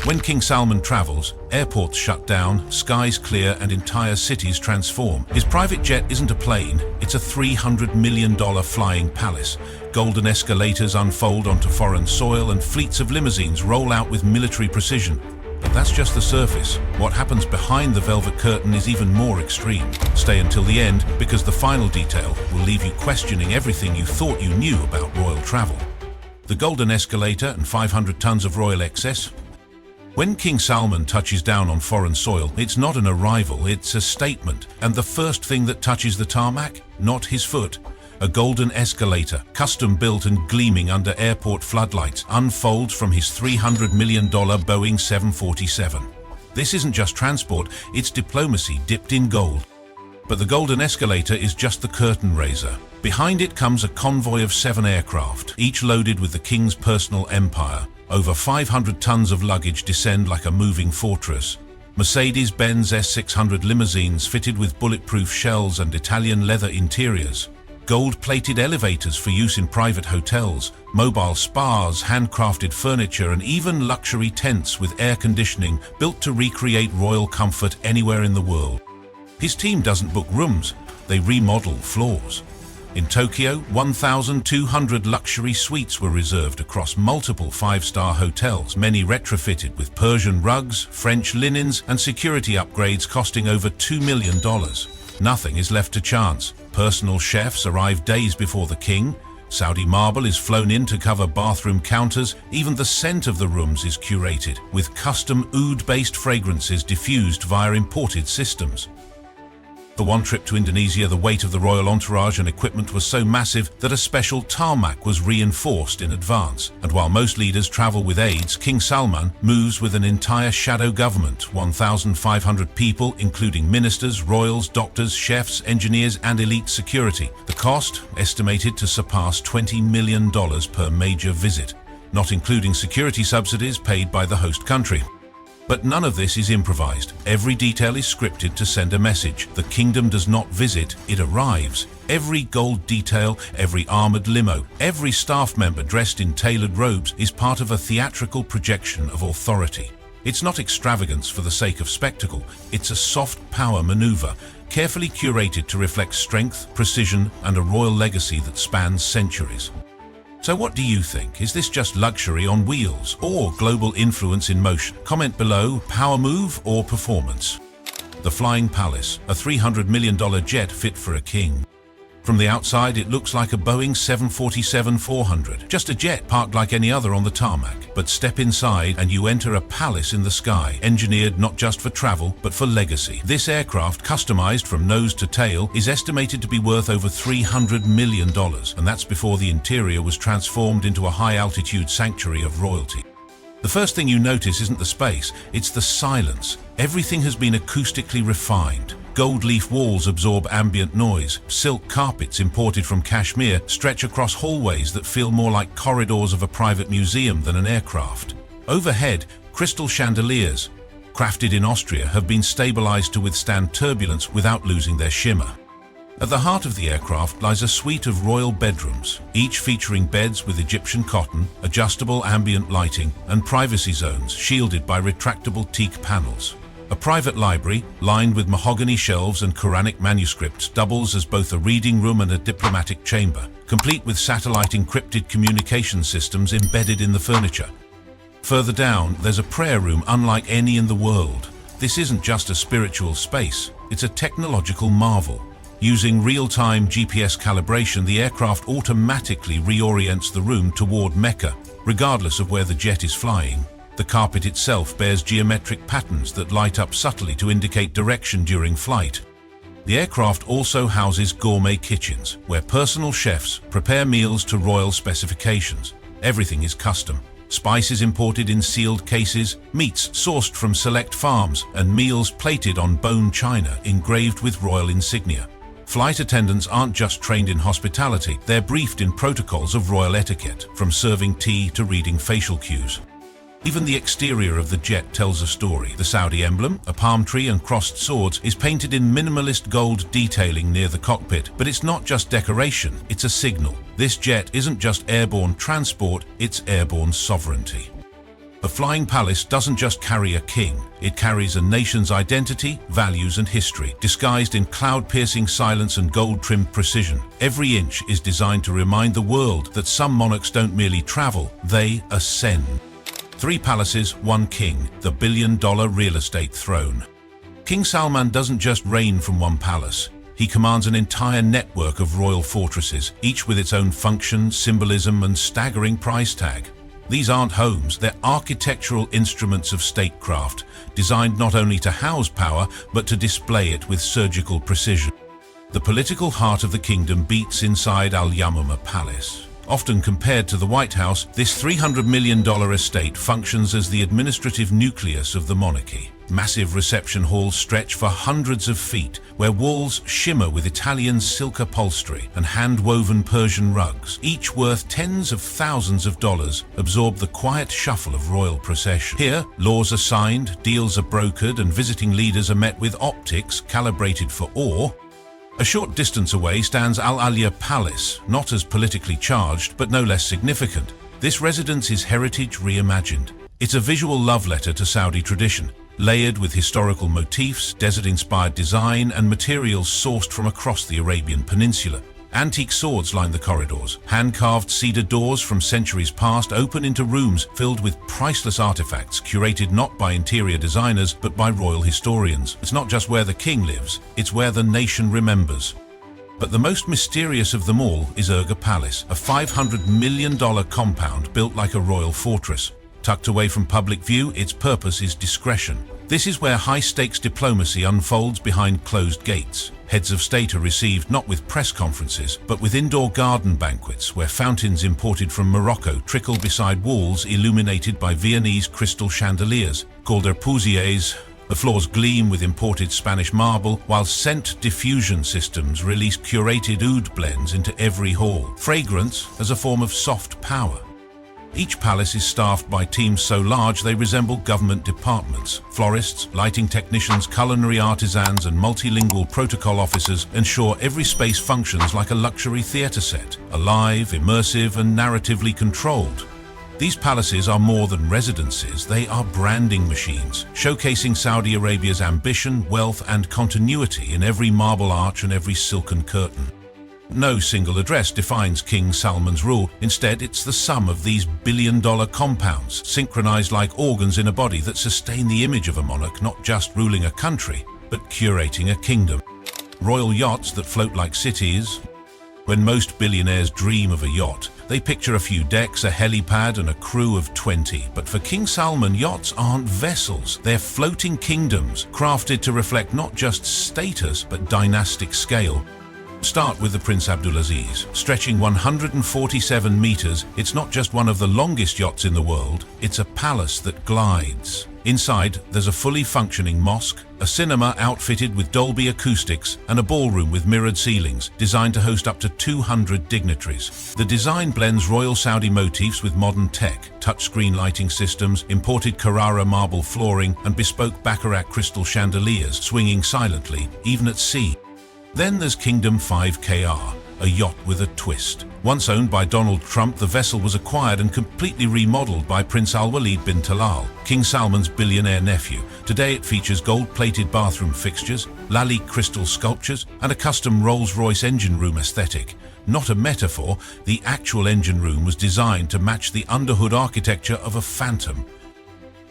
When King Salman travels, airports shut down, skies clear, and entire cities transform. His private jet isn't a plane, it's a $300 million flying palace. Golden escalators unfold onto foreign soil, and fleets of limousines roll out with military precision. But that's just the surface. What happens behind the velvet curtain is even more extreme. Stay until the end, because the final detail will leave you questioning everything you thought you knew about royal travel. The golden escalator and 500 tons of royal excess. When King Salman touches down on foreign soil, it's not an arrival, it's a statement. And the first thing that touches the tarmac? Not his foot. A golden escalator, custom built and gleaming under airport floodlights, unfolds from his $300 million Boeing 747. This isn't just transport, it's diplomacy dipped in gold. But the golden escalator is just the curtain raiser. Behind it comes a convoy of 7 aircraft, each loaded with the king's personal empire. Over 500 tons of luggage descend like a moving fortress. Mercedes-Benz S600 limousines fitted with bulletproof shells and Italian leather interiors. Gold-plated elevators for use in private hotels, mobile spas, handcrafted furniture, and even luxury tents with air conditioning built to recreate royal comfort anywhere in the world. His team doesn't book rooms, they remodel floors. In Tokyo, 1,200 luxury suites were reserved across multiple 5-star hotels, many retrofitted with Persian rugs, French linens, and security upgrades costing over $2 million. Nothing is left to chance. Personal chefs arrive days before the king. Saudi marble is flown in to cover bathroom counters. Even the scent of the rooms is curated, with custom oud-based fragrances diffused via imported systems. For one trip to Indonesia, the weight of the royal entourage and equipment was so massive that a special tarmac was reinforced in advance. And while most leaders travel with aides, King Salman moves with an entire shadow government, 1,500 people, including ministers, royals, doctors, chefs, engineers, and elite security. The cost, estimated to surpass $20 million per major visit, not including security subsidies paid by the host country. But none of this is improvised. Every detail is scripted to send a message. The kingdom does not visit, it arrives. Every gold detail, every armored limo, every staff member dressed in tailored robes is part of a theatrical projection of authority. It's not extravagance for the sake of spectacle, it's a soft power maneuver, carefully curated to reflect strength, precision, and a royal legacy that spans centuries. So what do you think? Is this just luxury on wheels or global influence in motion? Comment below, power move or performance? The Flying Palace, a $300 million jet fit for a king. From the outside, it looks like a Boeing 747-400, just a jet parked like any other on the tarmac. But step inside and you enter a palace in the sky, engineered not just for travel, but for legacy. This aircraft, customized from nose to tail, is estimated to be worth over $300 million, and that's before the interior was transformed into a high-altitude sanctuary of royalty. The first thing you notice isn't the space, it's the silence. Everything has been acoustically refined. Gold leaf walls absorb ambient noise. Silk carpets imported from Kashmir stretch across hallways that feel more like corridors of a private museum than an aircraft. Overhead, crystal chandeliers, crafted in Austria, have been stabilized to withstand turbulence without losing their shimmer. At the heart of the aircraft lies a suite of royal bedrooms, each featuring beds with Egyptian cotton, adjustable ambient lighting, and privacy zones shielded by retractable teak panels. A private library, lined with mahogany shelves and Quranic manuscripts, doubles as both a reading room and a diplomatic chamber, complete with satellite encrypted communication systems embedded in the furniture. Further down, there's a prayer room unlike any in the world. This isn't just a spiritual space, it's a technological marvel. Using real-time GPS calibration, the aircraft automatically reorients the room toward Mecca, regardless of where the jet is flying. The carpet itself bears geometric patterns that light up subtly to indicate direction during flight. The aircraft also houses gourmet kitchens, where personal chefs prepare meals to royal specifications. Everything is custom. Spices imported in sealed cases, meats sourced from select farms, and meals plated on bone china engraved with royal insignia. Flight attendants aren't just trained in hospitality, they're briefed in protocols of royal etiquette, from serving tea to reading facial cues. Even the exterior of the jet tells a story. The Saudi emblem, a palm tree and crossed swords, is painted in minimalist gold detailing near the cockpit. But it's not just decoration, it's a signal. This jet isn't just airborne transport, it's airborne sovereignty. A flying palace doesn't just carry a king, it carries a nation's identity, values and history, disguised in cloud-piercing silence and gold-trimmed precision. Every inch is designed to remind the world that some monarchs don't merely travel, they ascend. 3 palaces, 1 king, the billion-dollar real estate throne. King Salman doesn't just reign from one palace. He commands an entire network of royal fortresses, each with its own function, symbolism and staggering price tag. These aren't homes, they're architectural instruments of statecraft, designed not only to house power, but to display it with surgical precision. The political heart of the kingdom beats inside Al Yamama Palace. Often compared to the White House, this $300 million estate functions as the administrative nucleus of the monarchy. Massive reception halls stretch for hundreds of feet, where walls shimmer with Italian silk upholstery and hand-woven Persian rugs, each worth tens of thousands of dollars, absorb the quiet shuffle of royal procession. Here, laws are signed, deals are brokered, and visiting leaders are met with optics calibrated for awe. A short distance away stands Al Alia Palace, not as politically charged, but no less significant. This residence is heritage reimagined. It's a visual love letter to Saudi tradition, layered with historical motifs, desert-inspired design, and materials sourced from across the Arabian Peninsula. Antique swords line the corridors. Hand-carved cedar doors from centuries past open into rooms filled with priceless artifacts curated not by interior designers but by royal historians. It's not just where the king lives, it's where the nation remembers. But the most mysterious of them all is Urga Palace, a $500 million compound built like a royal fortress. Tucked away from public view, its purpose is discretion. This is where high-stakes diplomacy unfolds behind closed gates. Heads of state are received not with press conferences, but with indoor garden banquets where fountains imported from Morocco trickle beside walls illuminated by Viennese crystal chandeliers, called erpousiers. The floors gleam with imported Spanish marble, while scent diffusion systems release curated oud blends into every hall. Fragrance as a form of soft power. Each palace is staffed by teams so large they resemble government departments. Florists, lighting technicians, culinary artisans, and multilingual protocol officers ensure every space functions like a luxury theater set, alive, immersive, and narratively controlled. These palaces are more than residences, they are branding machines, showcasing Saudi Arabia's ambition, wealth, and continuity in every marble arch and every silken curtain. No single address defines King Salman's rule. Instead, it's the sum of these billion-dollar compounds, synchronized like organs in a body that sustain the image of a monarch not just ruling a country, but curating a kingdom. Royal yachts that float like cities. When most billionaires dream of a yacht, they picture a few decks, a helipad, and a crew of 20. But for King Salman, yachts aren't vessels. They're floating kingdoms, crafted to reflect not just status, but dynastic scale. Start with the Prince Abdulaziz. Stretching 147 meters, it's not just one of the longest yachts in the world, it's a palace that glides. Inside, there's a fully functioning mosque, a cinema outfitted with Dolby acoustics, and a ballroom with mirrored ceilings, designed to host up to 200 dignitaries. The design blends royal Saudi motifs with modern tech, touchscreen lighting systems, imported Carrara marble flooring, and bespoke Baccarat crystal chandeliers swinging silently, even at sea. Then there's Kingdom 5KR, a yacht with a twist. Once owned by Donald Trump, the vessel was acquired and completely remodeled by Prince Al-Walid bin Talal, King Salman's billionaire nephew. Today it features gold-plated bathroom fixtures, Lalique crystal sculptures, and a custom Rolls-Royce engine room aesthetic. Not a metaphor, the actual engine room was designed to match the underhood architecture of a Phantom.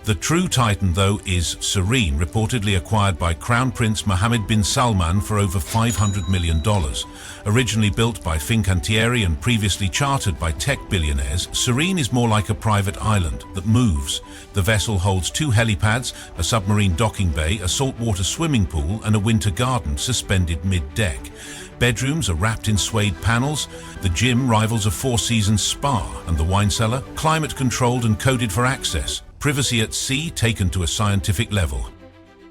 The true titan, though, is Serene, reportedly acquired by Crown Prince Mohammed bin Salman for over $500 million. Originally built by Fincantieri and previously chartered by tech billionaires, Serene is more like a private island that moves. The vessel holds 2 helipads, a submarine docking bay, a saltwater swimming pool, and a winter garden suspended mid-deck. Bedrooms are wrapped in suede panels, the gym rivals a Four Seasons spa, and the wine cellar, climate-controlled and coded for access. Privacy at sea taken to a scientific level.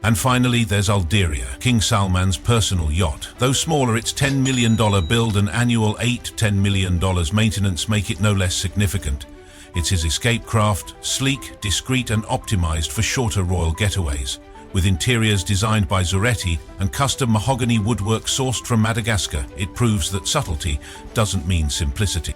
And finally, there's Alderia, King Salman's personal yacht. Though smaller, its $10 million build and annual $8–10 million maintenance make it no less significant. It's his escape craft, sleek, discreet, and optimized for shorter royal getaways. With interiors designed by Aureate and custom mahogany woodwork sourced from Madagascar, it proves that subtlety doesn't mean simplicity.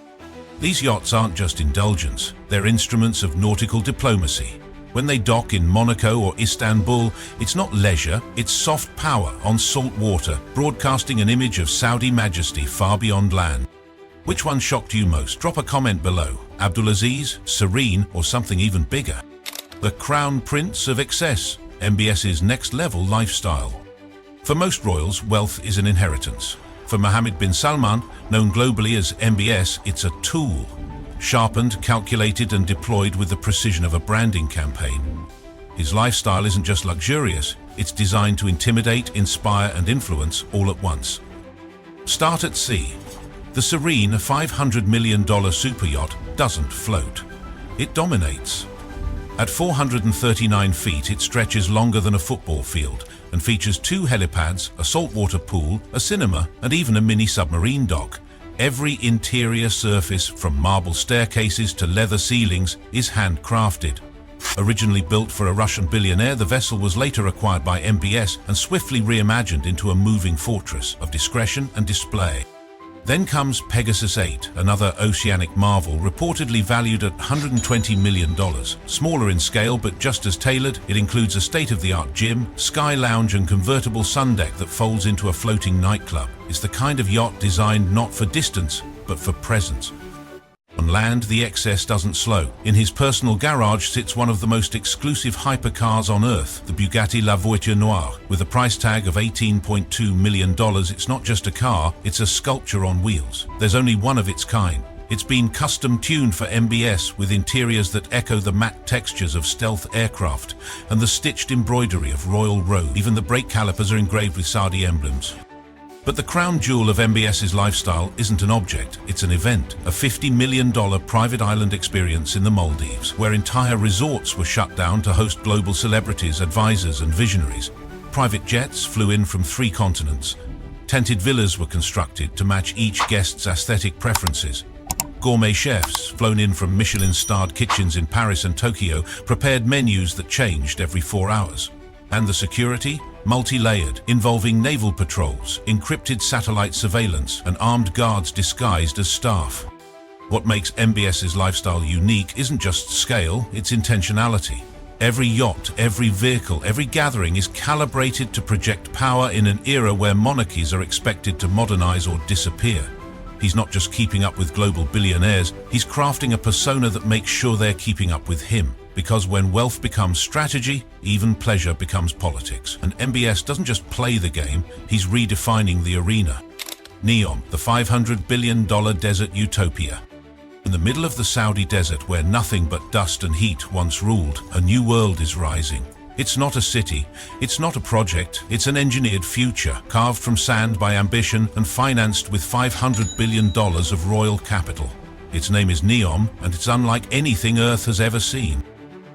These yachts aren't just indulgence, they're instruments of nautical diplomacy. When they dock in Monaco or Istanbul, it's not leisure, it's soft power on salt water, broadcasting an image of Saudi majesty far beyond land. Which one shocked you most? Drop a comment below. Abdulaziz, Serene, or something even bigger? The Crown Prince of Excess, MBS's next-level lifestyle. For most royals, wealth is an inheritance. For Mohammed bin Salman, known globally as MBS, it's a tool. Sharpened, calculated, and deployed with the precision of a branding campaign. His lifestyle isn't just luxurious, it's designed to intimidate, inspire, and influence all at once. Start at sea. The Serene, a $500 million super yacht, doesn't float. It dominates. At 439 feet, it stretches longer than a football field and features 2 helipads, a saltwater pool, a cinema, and even a mini submarine dock. Every interior surface, from marble staircases to leather ceilings, is handcrafted. Originally built for a Russian billionaire, the vessel was later acquired by MBS and swiftly reimagined into a moving fortress of discretion and display. Then comes Pegasus 8, another oceanic marvel reportedly valued at $120 million. Smaller in scale but just as tailored, it includes a state-of-the-art gym, sky lounge and convertible sun deck that folds into a floating nightclub. It's the kind of yacht designed not for distance, but for presence. On land, the XS doesn't slow. In his personal garage sits one of the most exclusive hypercars on Earth, the Bugatti La Voiture Noire. With a price tag of $18.2 million, it's not just a car, it's a sculpture on wheels. There's only one of its kind. It's been custom-tuned for MBS with interiors that echo the matte textures of stealth aircraft and the stitched embroidery of royal robe. Even the brake calipers are engraved with Saudi emblems. But the crown jewel of MBS's lifestyle isn't an object, it's an event. A $50 million private island experience in the Maldives, where entire resorts were shut down to host global celebrities, advisors, and visionaries. Private jets flew in from 3 continents. Tented villas were constructed to match each guest's aesthetic preferences. Gourmet chefs, flown in from Michelin-starred kitchens in Paris and Tokyo, prepared menus that changed every 4 hours. And the security? Multi-layered, involving naval patrols, encrypted satellite surveillance, and armed guards disguised as staff. What makes MBS's lifestyle unique isn't just scale, it's intentionality. Every yacht, every vehicle, every gathering is calibrated to project power in an era where monarchies are expected to modernize or disappear. He's not just keeping up with global billionaires, he's crafting a persona that makes sure they're keeping up with him. Because when wealth becomes strategy, even pleasure becomes politics. And MBS doesn't just play the game, he's redefining the arena. Neom, the $500 billion desert utopia. In the middle of the Saudi desert where nothing but dust and heat once ruled, a new world is rising. It's not a city, it's not a project, it's an engineered future, carved from sand by ambition and financed with $500 billion of royal capital. Its name is Neom, and it's unlike anything Earth has ever seen.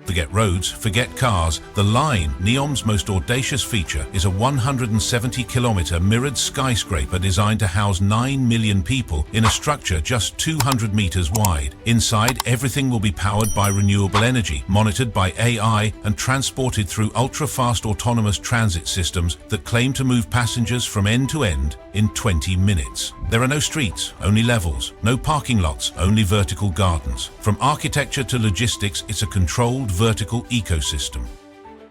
Forget roads, forget cars. The Line, Neom's most audacious feature, is a 170-kilometer mirrored skyscraper designed to house 9 million people in a structure just 200 meters wide. Inside, everything will be powered by renewable energy, monitored by AI, and transported through ultra-fast autonomous transit systems that claim to move passengers from end to end in 20 minutes. There are no streets, only levels, no parking lots, only vertical gardens. From architecture to logistics, it's a controlled vertical ecosystem.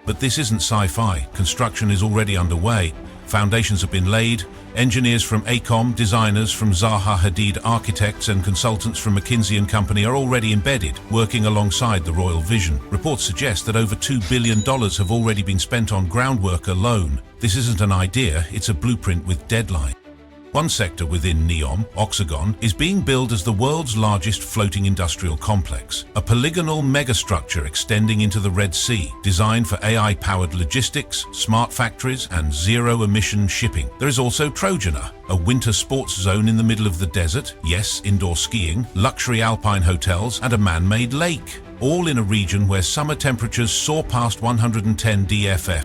But this isn't sci-fi. Construction is already underway. Foundations have been laid. Engineers from AECOM, designers from Zaha Hadid, architects and consultants from McKinsey & Company are already embedded, working alongside the royal vision. Reports suggest that over $2 billion have already been spent on groundwork alone. This isn't an idea, it's a blueprint with deadline. One sector within Neom, Oxagon, is being billed as the world's largest floating industrial complex, a polygonal megastructure extending into the Red Sea, designed for AI-powered logistics, smart factories, and zero-emission shipping. There is also Trojana, a winter sports zone in the middle of the desert, yes, indoor skiing, luxury alpine hotels, and a man-made lake, all in a region where summer temperatures soar past 110 DFF.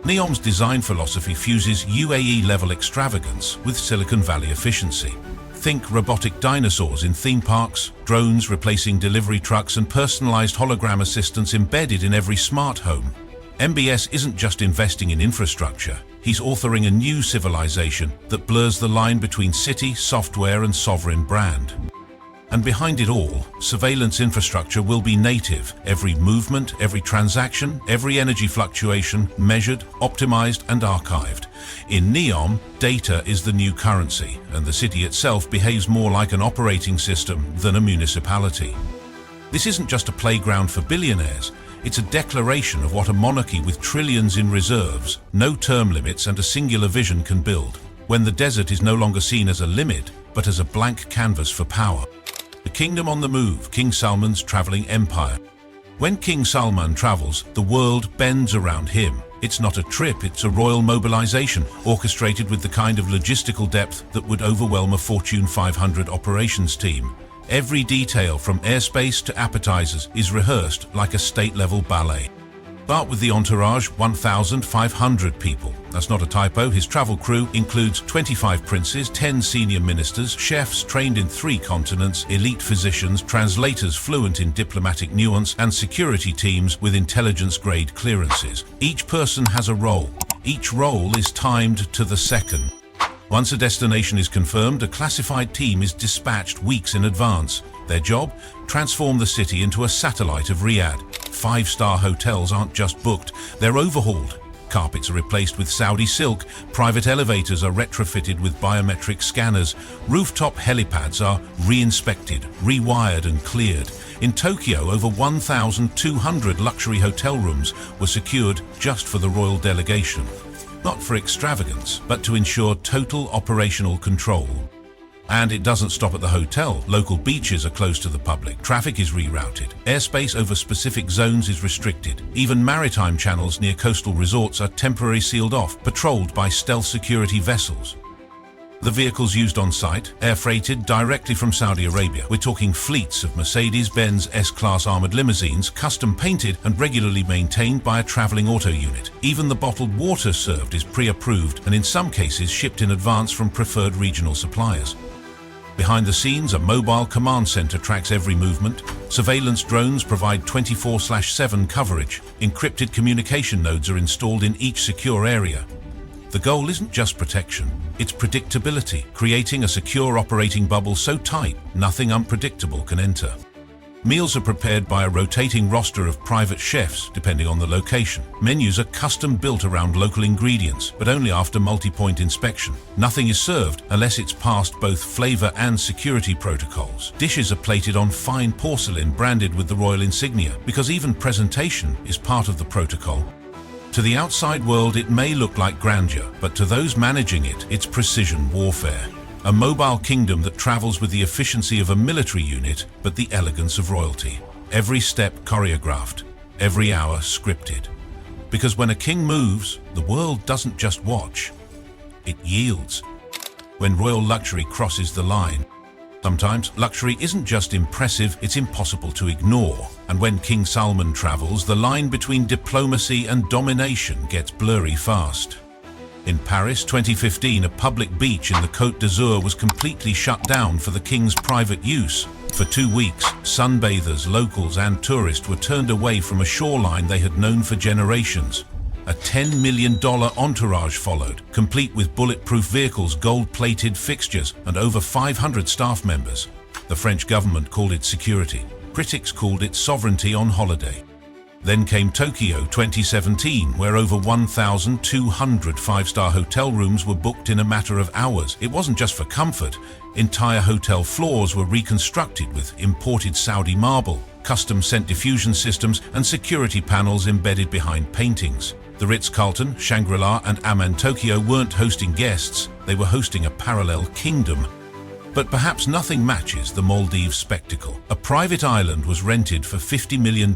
Neom's design philosophy fuses UAE-level extravagance with Silicon Valley efficiency. Think robotic dinosaurs in theme parks, drones replacing delivery trucks, and personalized hologram assistants embedded in every smart home. MBS isn't just investing in infrastructure, he's authoring a new civilization that blurs the line between city, software, and sovereign brand. And behind it all, surveillance infrastructure will be native. Every movement, every transaction, every energy fluctuation measured, optimized, and archived. In Neom, data is the new currency, and the city itself behaves more like an operating system than a municipality. This isn't just a playground for billionaires. It's a declaration of what a monarchy with trillions in reserves, no term limits, and a singular vision can build, when the desert is no longer seen as a limit, but as a blank canvas for power. The kingdom on the move, King Salman's traveling empire. When King Salman travels, the world bends around him. It's not a trip, it's a royal mobilization, orchestrated with the kind of logistical depth that would overwhelm a Fortune 500 operations team. Every detail, from airspace to appetizers, is rehearsed like a state-level ballet. But with the entourage, 1,500 people. That's not a typo. His travel crew includes 25 princes, 10 senior ministers, chefs trained in 3 continents, elite physicians, translators fluent in diplomatic nuance, and security teams with intelligence-grade clearances. Each person has a role. Each role is timed to the second. Once a destination is confirmed, a classified team is dispatched weeks in advance. Their job? Transform the city into a satellite of Riyadh. 5-star hotels aren't just booked, they're overhauled. Carpets are replaced with Saudi silk, private elevators are retrofitted with biometric scanners, rooftop helipads are re-inspected, rewired and cleared. In Tokyo, over 1,200 luxury hotel rooms were secured just for the royal delegation. Not for extravagance, but to ensure total operational control. And it doesn't stop at the hotel. Local beaches are closed to the public. Traffic is rerouted. Airspace over specific zones is restricted. Even maritime channels near coastal resorts are temporarily sealed off, patrolled by stealth security vessels. The vehicles used on site, air freighted directly from Saudi Arabia. We're talking fleets of Mercedes-Benz S-Class armored limousines, custom painted and regularly maintained by a traveling auto unit. Even the bottled water served is pre-approved and in some cases shipped in advance from preferred regional suppliers. Behind the scenes, a mobile command center tracks every movement. Surveillance drones provide 24/7 coverage. Encrypted communication nodes are installed in each secure area. The goal isn't just protection, it's predictability, creating a secure operating bubble so tight nothing unpredictable can enter. Meals are prepared by a rotating roster of private chefs, depending on the location. Menus are custom-built around local ingredients, but only after multi-point inspection. Nothing is served unless it's passed both flavor and security protocols. Dishes are plated on fine porcelain branded with the royal insignia, because even presentation is part of the protocol. To the outside world, it may look like grandeur, but to those managing it, it's precision warfare. A mobile kingdom that travels with the efficiency of a military unit, but the elegance of royalty. Every step choreographed, every hour scripted. Because when a king moves, the world doesn't just watch, it yields. When royal luxury crosses the line, sometimes luxury isn't just impressive, it's impossible to ignore. And when King Salman travels, the line between diplomacy and domination gets blurry fast. In Paris, 2015, a public beach in the Côte d'Azur was completely shut down for the king's private use. For 2 weeks, sunbathers, locals, and tourists were turned away from a shoreline they had known for generations. A $10 million entourage followed, complete with bulletproof vehicles, gold-plated fixtures, and over 500 staff members. The French government called it security. Critics called it sovereignty on holiday. Then came Tokyo 2017, where over 1,200 5-star hotel rooms were booked in a matter of hours. It wasn't just for comfort. Entire hotel floors were reconstructed with imported Saudi marble, custom-sent diffusion systems, and security panels embedded behind paintings. The Ritz-Carlton, Shangri-La, and Aman Tokyo weren't hosting guests, they were hosting a parallel kingdom. But perhaps nothing matches the Maldives spectacle. A private island was rented for $50 million,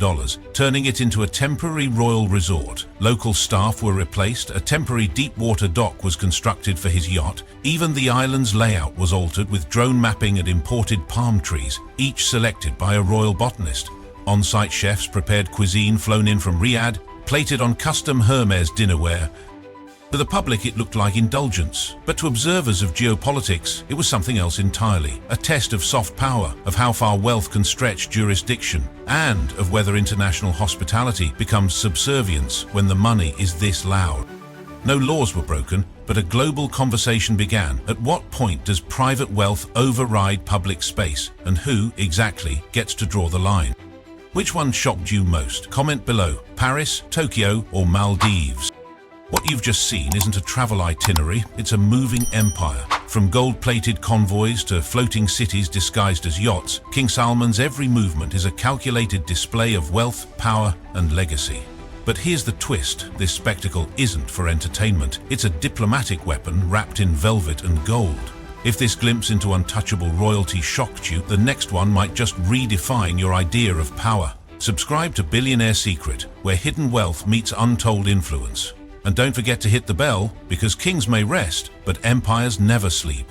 turning it into a temporary royal resort. Local staff were replaced, a temporary deep-water dock was constructed for his yacht. Even the island's layout was altered with drone mapping and imported palm trees, each selected by a royal botanist. On-site chefs prepared cuisine flown in from Riyadh, plated on custom Hermes dinnerware. To the public, it looked like indulgence, but to observers of geopolitics, it was something else entirely. A test of soft power, of how far wealth can stretch jurisdiction, and of whether international hospitality becomes subservience when the money is this loud. No laws were broken, but a global conversation began. At what point does private wealth override public space, and who, exactly, gets to draw the line? Which one shocked you most? Comment below. Paris, Tokyo, or Maldives? What you've just seen isn't a travel itinerary, it's a moving empire. From gold-plated convoys to floating cities disguised as yachts, King Salman's every movement is a calculated display of wealth, power, and legacy. But here's the twist, this spectacle isn't for entertainment. It's a diplomatic weapon wrapped in velvet and gold. If this glimpse into untouchable royalty shocked you, the next one might just redefine your idea of power. Subscribe to Billionaire Secret, where hidden wealth meets untold influence. And don't forget to hit the bell, because kings may rest, but empires never sleep.